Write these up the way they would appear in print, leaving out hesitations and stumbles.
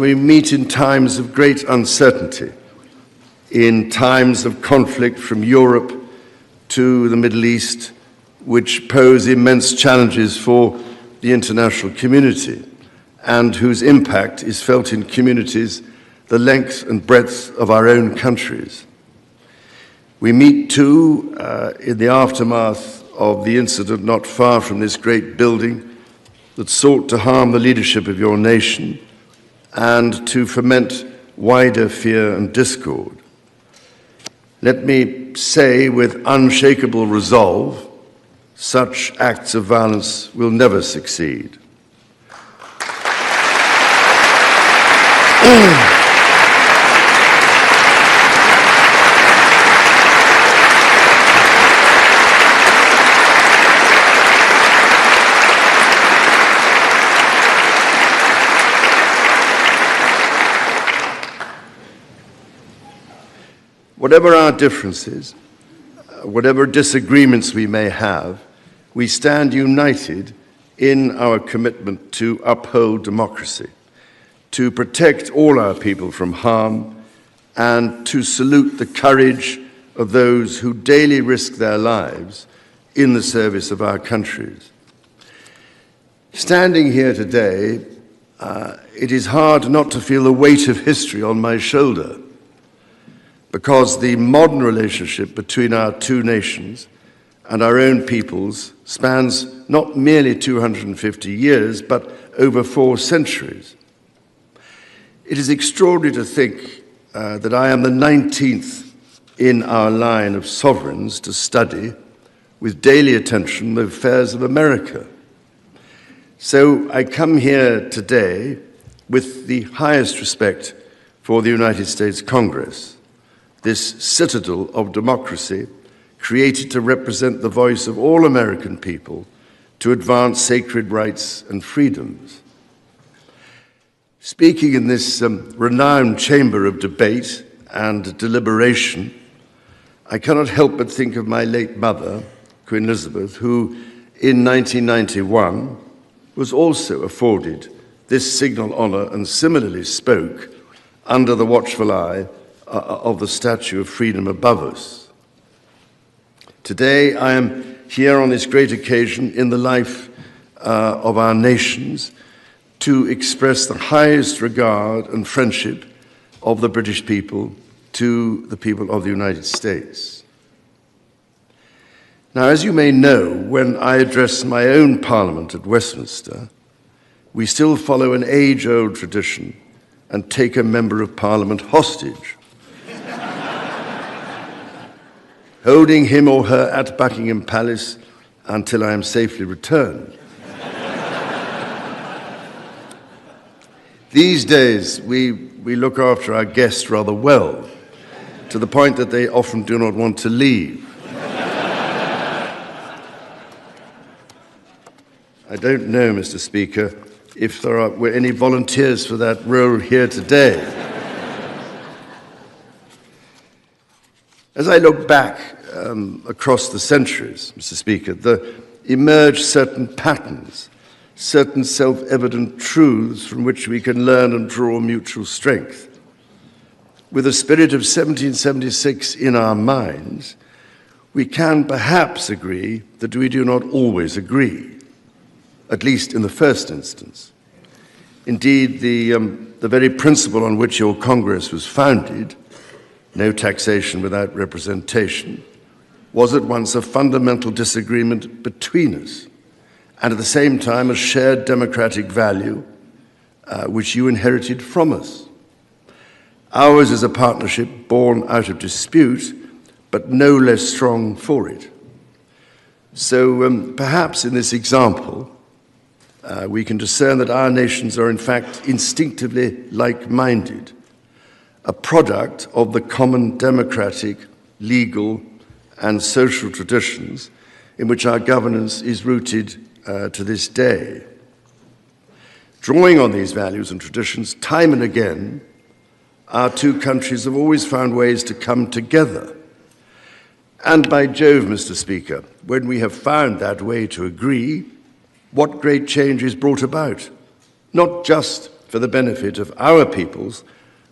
We meet in times of great uncertainty, in times of conflict from Europe to the Middle East, which pose immense challenges for the international community and whose impact is felt in communities the length and breadth of our own countries. We meet too in the aftermath of the incident not far from this great building that sought to harm the leadership of your nation and to foment wider fear and discord. Let me say with unshakable resolve, such acts of violence will never succeed. Whatever our differences, whatever disagreements we may have, we stand united in our commitment to uphold democracy, to protect all our people from harm, and to salute the courage of those who daily risk their lives in the service of our countries. Standing here today, it is hard not to feel the weight of history on my shoulder, because the modern relationship between our two nations and our own peoples spans not merely 250 years, but over 4 centuries. It is extraordinary to think that I am the 19th in our line of sovereigns to study with daily attention the affairs of America. So I come here today with the highest respect for the United States Congress, this citadel of democracy created to represent the voice of all American people to advance sacred rights and freedoms. Speaking in this renowned chamber of debate and deliberation, I cannot help but think of my late mother, Queen Elizabeth, who in 1991 was also afforded this signal honor and similarly spoke under the watchful eye of the Statue of Freedom above us. Today, I am here on this great occasion in the life of our nations to express the highest regard and friendship of the British people to the people of the United States. Now, as you may know, when I address my own Parliament at Westminster, we still follow an age-old tradition and take a Member of Parliament hostage, holding him or her at Buckingham Palace until I am safely returned. These days, we look after our guests rather well, to the point that they often do not want to leave. I don't know, Mr. Speaker, if there were any volunteers for that role here today. As I look back across the centuries, Mr. Speaker, there emerge certain patterns, certain self-evident truths from which we can learn and draw mutual strength. With the spirit of 1776 in our minds, we can perhaps agree that we do not always agree, at least in the first instance. Indeed, the very principle on which your Congress was founded, no taxation without representation, was at once a fundamental disagreement between us, and at the same time a shared democratic value which you inherited from us. Ours is a partnership born out of dispute, but no less strong for it. So perhaps in this example, we can discern that our nations are in fact instinctively like-minded, a product of the common democratic, legal, and social traditions in which our governance is rooted to this day. Drawing on these values and traditions, time and again, our two countries have always found ways to come together. And by Jove, Mr. Speaker, when we have found that way to agree, what great change is brought about, not just for the benefit of our peoples,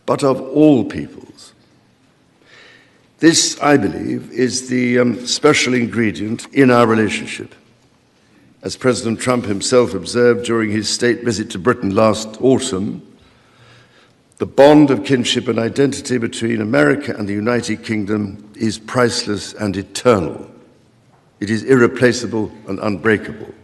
but of all peoples. This, I believe, is the special ingredient in our relationship. As President Trump himself observed during his state visit to Britain last autumn, the bond of kinship and identity between America and the United Kingdom is priceless and eternal. It is irreplaceable and unbreakable.